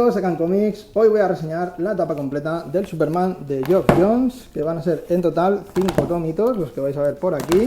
amigos de Can Comics, hoy voy a reseñar la etapa completa del Superman de Geoff Johns, que van a ser en total 5 tomitos, los que vais a ver por aquí.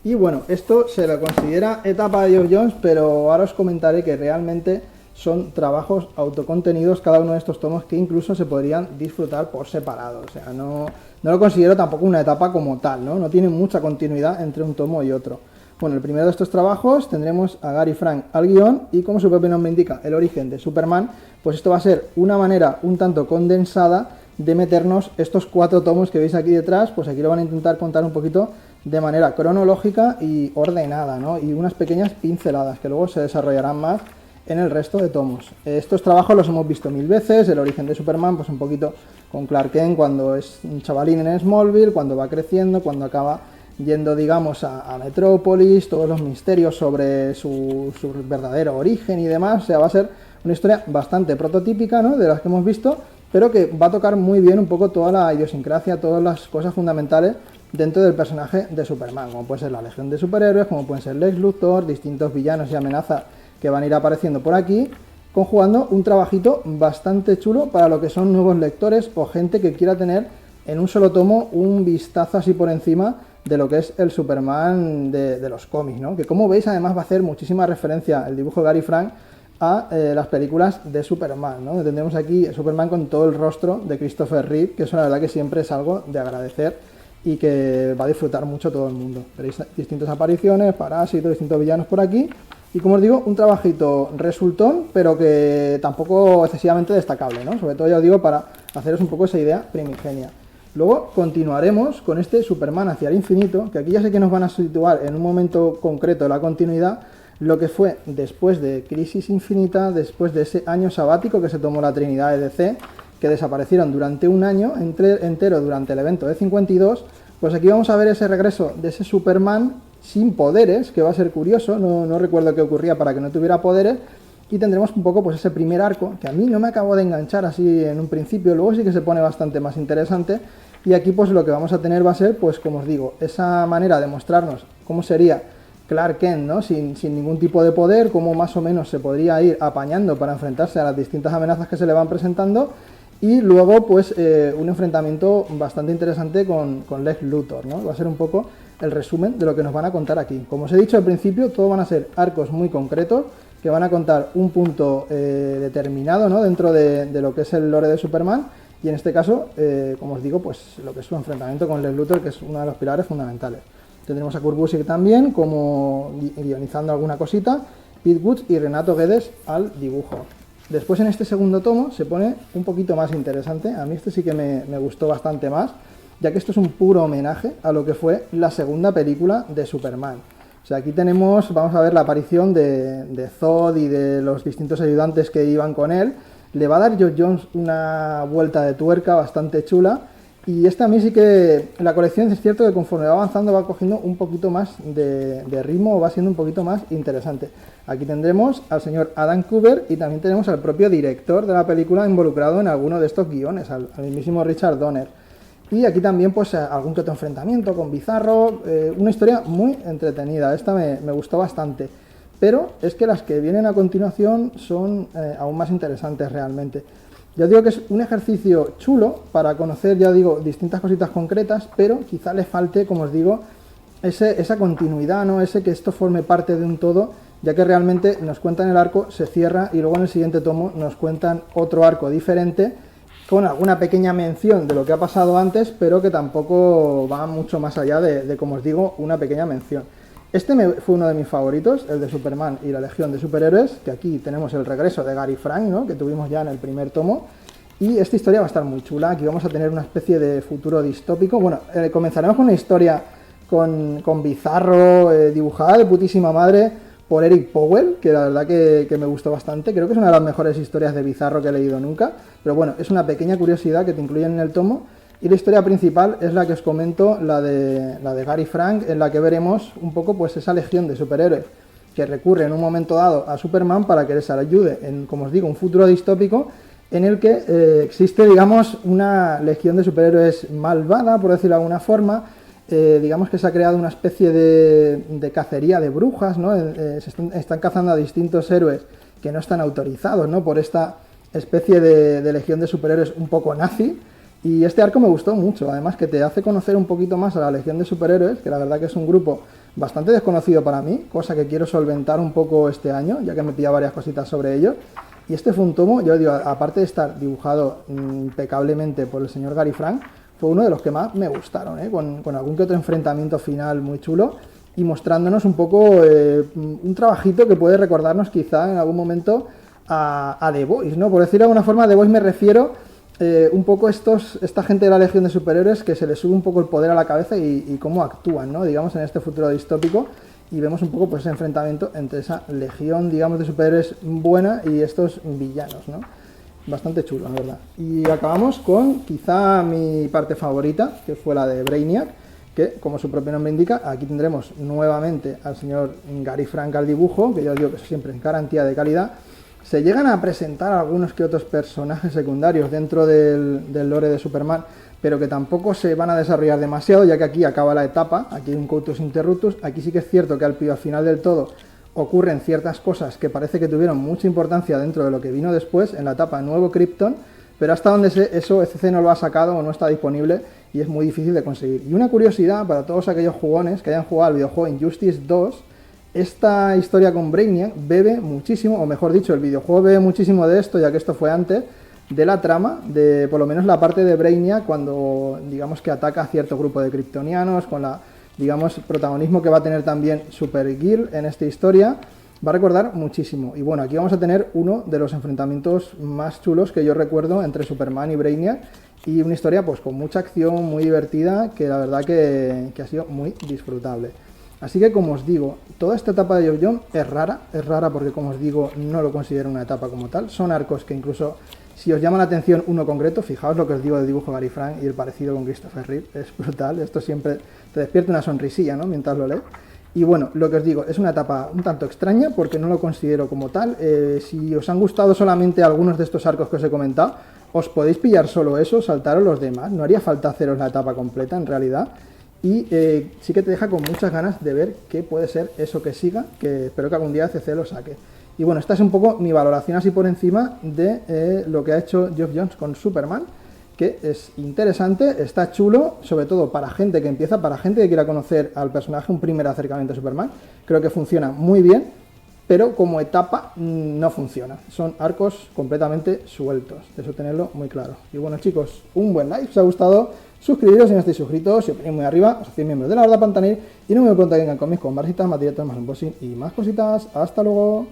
Y bueno, esto se lo considera etapa de Geoff Johns, pero ahora os comentaré que realmente son trabajos autocontenidos cada uno de estos tomos que incluso se podrían disfrutar por separado. O sea, no lo considero tampoco una etapa como tal, ¿no? Tiene mucha continuidad entre un tomo y otro. Bueno, el primero de estos trabajos tendremos a Gary Frank al guión y, como su propio nombre indica, el origen de Superman, pues esto va a ser una manera un tanto condensada de meternos estos 4 tomos que veis aquí detrás. Pues aquí lo van a intentar contar un poquito de manera cronológica y ordenada, ¿no? Y unas pequeñas pinceladas que luego se desarrollarán más en el resto de tomos. Estos trabajos los hemos visto 1000 veces, el origen de Superman, pues un poquito con Clark Kent cuando es un chavalín en Smallville, cuando va creciendo, cuando acaba yendo, digamos, a Metrópolis, todos los misterios sobre su verdadero origen y demás. O sea, va a ser una historia bastante prototípica, ¿no?, de las que hemos visto, pero que va a tocar muy bien un poco toda la idiosincrasia, todas las cosas fundamentales dentro del personaje de Superman, como puede ser la Legión de Superhéroes, como pueden ser Lex Luthor, distintos villanos y amenazas que van a ir apareciendo por aquí, conjugando un trabajito bastante chulo para lo que son nuevos lectores o gente que quiera tener en un solo tomo un vistazo así por encima de lo que es el Superman de los cómics, ¿no? Que, como veis, además va a hacer muchísima referencia el dibujo de Gary Frank a las películas de Superman, ¿no? Tendremos aquí Superman con todo el rostro de Christopher Reeve, que eso la verdad que siempre es algo de agradecer y que va a disfrutar mucho todo el mundo. Veréis distintas apariciones, parásitos, distintos villanos por aquí. Y, como os digo, un trabajito resultón, pero que tampoco excesivamente destacable, ¿no? Sobre todo, ya os digo, para haceros un poco esa idea primigenia. Luego continuaremos con este Superman hacia el infinito, que aquí ya sé que nos van a situar en un momento concreto de la continuidad, lo que fue después de Crisis Infinita, después de ese año sabático que se tomó la Trinidad de DC, que desaparecieron durante un año entero durante el evento de 52, pues aquí vamos a ver ese regreso de ese Superman sin poderes, que va a ser curioso. No recuerdo qué ocurría para que no tuviera poderes, y tendremos un poco pues ese primer arco, que a mí no me acabó de enganchar así en un principio, luego sí que se pone bastante más interesante. Y aquí pues lo que vamos a tener va a ser, pues como os digo, esa manera de mostrarnos cómo sería Clark Kent, ¿no?, sin ningún tipo de poder, cómo más o menos se podría ir apañando para enfrentarse a las distintas amenazas que se le van presentando. Y luego pues un enfrentamiento bastante interesante con Lex Luthor, ¿no? Va a ser un poco el resumen de lo que nos van a contar aquí. Como os he dicho al principio, todo van a ser arcos muy concretos que van a contar un punto determinado, ¿no?, dentro de lo que es el lore de Superman. Y en este caso, como os digo, pues lo que es su enfrentamiento con Lex Luthor, que es uno de los pilares fundamentales. Tendremos a Kurt Busiek también como guionizando alguna cosita, Pete Woods y Renato Guedes al dibujo. Después, en este segundo tomo se pone un poquito más interesante. A mí este sí que me gustó bastante más, ya que esto es un puro homenaje a lo que fue la segunda película de Superman. O sea, aquí tenemos, vamos a ver la aparición de Zod y de los distintos ayudantes que iban con él. Le va a dar Geoff Johns una vuelta de tuerca bastante chula. Y esta a mí sí que la colección, es cierto que conforme va avanzando va cogiendo un poquito más de ritmo, va siendo un poquito más interesante. Aquí tendremos al señor Adam Kubert y también tenemos al propio director de la película involucrado en alguno de estos guiones, al mismísimo Richard Donner. Y aquí también pues algún que otro enfrentamiento con Bizarro, una historia muy entretenida. Esta me gustó bastante, pero es que las que vienen a continuación son aún más interesantes realmente. Ya digo que es un ejercicio chulo para conocer, ya digo, distintas cositas concretas, pero quizá le falte, como os digo, esa continuidad, ¿no? Ese que esto forme parte de un todo, ya que realmente nos cuentan el arco, se cierra y luego en el siguiente tomo nos cuentan otro arco diferente, con alguna pequeña mención de lo que ha pasado antes, pero que tampoco va mucho más allá de, como os digo, una pequeña mención. Este fue uno de mis favoritos, el de Superman y la Legión de Superhéroes, que aquí tenemos el regreso de Gary Frank, ¿no?, que tuvimos ya en el primer tomo. Y esta historia va a estar muy chula. Aquí vamos a tener una especie de futuro distópico. Bueno, comenzaremos con una historia con Bizarro, dibujada de putísima madre por Eric Powell, que la verdad que me gustó bastante. Creo que es una de las mejores historias de Bizarro que he leído nunca. Pero bueno, es una pequeña curiosidad que te incluyen en el tomo. Y la historia principal es la que os comento, la de Gary Frank, en la que veremos un poco pues esa legión de superhéroes que recurre en un momento dado a Superman para que les ayude en, como os digo, un futuro distópico en el que existe, digamos, una legión de superhéroes malvada, por decirlo de alguna forma. Digamos que se ha creado una especie de cacería de brujas, ¿no? Están cazando a distintos héroes que no están autorizados, ¿no?, por esta especie de legión de superhéroes un poco nazi. Y este arco me gustó mucho, además que te hace conocer un poquito más a la Legión de Superhéroes, que la verdad que es un grupo bastante desconocido para mí, cosa que quiero solventar un poco este año, ya que me pilla varias cositas sobre ello. Y este fue un tomo, yo digo, aparte de estar dibujado impecablemente por el señor Gary Frank, fue uno de los que más me gustaron, con algún que otro enfrentamiento final muy chulo y mostrándonos un poco un trabajito que puede recordarnos quizá en algún momento a The Boys, ¿no? Por decirlo de alguna forma, The Boys me refiero un poco esta gente de la Legión de Superhéroes que se les sube un poco el poder a la cabeza y cómo actúan, ¿no? Digamos, en este futuro distópico, y vemos un poco pues ese enfrentamiento entre esa legión, digamos, de superhéroes buena y estos villanos, ¿no? Bastante chulo, la verdad. Y acabamos con quizá mi parte favorita, que fue la de Brainiac, que, como su propio nombre indica, aquí tendremos nuevamente al señor Gary Frank al dibujo, que yo os digo que siempre es garantía de calidad. Se llegan a presentar algunos que otros personajes secundarios dentro del lore de Superman, pero que tampoco se van a desarrollar demasiado, ya que aquí acaba la etapa, aquí hay un coitus interruptus. Aquí sí que es cierto que al final del todo ocurren ciertas cosas que parece que tuvieron mucha importancia dentro de lo que vino después, en la etapa Nuevo Krypton, pero hasta donde eso ECC no lo ha sacado o no está disponible y es muy difícil de conseguir. Y una curiosidad para todos aquellos jugones que hayan jugado al videojuego Injustice 2, esta historia con Brainiac bebe muchísimo, o mejor dicho, el videojuego bebe muchísimo de esto, ya que esto fue antes de la trama, de por lo menos la parte de Brainiac cuando, digamos, que ataca a cierto grupo de kryptonianos, con la, digamos, protagonismo que va a tener también Supergirl en esta historia, va a recordar muchísimo. Y bueno, aquí vamos a tener uno de los enfrentamientos más chulos que yo recuerdo entre Superman y Brainiac, y una historia pues con mucha acción, muy divertida, que la verdad que ha sido muy disfrutable. Así que, como os digo, toda esta etapa de Geoff Johns es rara porque, como os digo, no lo considero una etapa como tal. Son arcos que incluso, si os llama la atención uno concreto, fijaos lo que os digo del dibujo de Gary Frank y el parecido con Christopher Reeve, es brutal. Esto siempre te despierta una sonrisilla, ¿no?, mientras lo lees. Y bueno, lo que os digo, es una etapa un tanto extraña porque no lo considero como tal. Si os han gustado solamente algunos de estos arcos que os he comentado, os podéis pillar solo eso, saltaros los demás. No haría falta haceros la etapa completa, en realidad. Y sí que te deja con muchas ganas de ver qué puede ser eso que siga, que espero que algún día CC lo saque. Y bueno, esta es un poco mi valoración así por encima de lo que ha hecho Geoff Johns con Superman, que es interesante, está chulo, sobre todo para gente que empieza, para gente que quiera conocer al personaje, un primer acercamiento a Superman. Creo que funciona muy bien, pero como etapa no funciona. Son arcos completamente sueltos, de eso tenerlo muy claro. Y bueno, chicos, un buen like, si os ha gustado, suscribiros si no estáis suscritos, si os venís muy arriba, os hacéis miembros de la Horda Pantanil, y no me pronto que vengan conmigo con más citas, más directos, más unboxing y más cositas. ¡Hasta luego!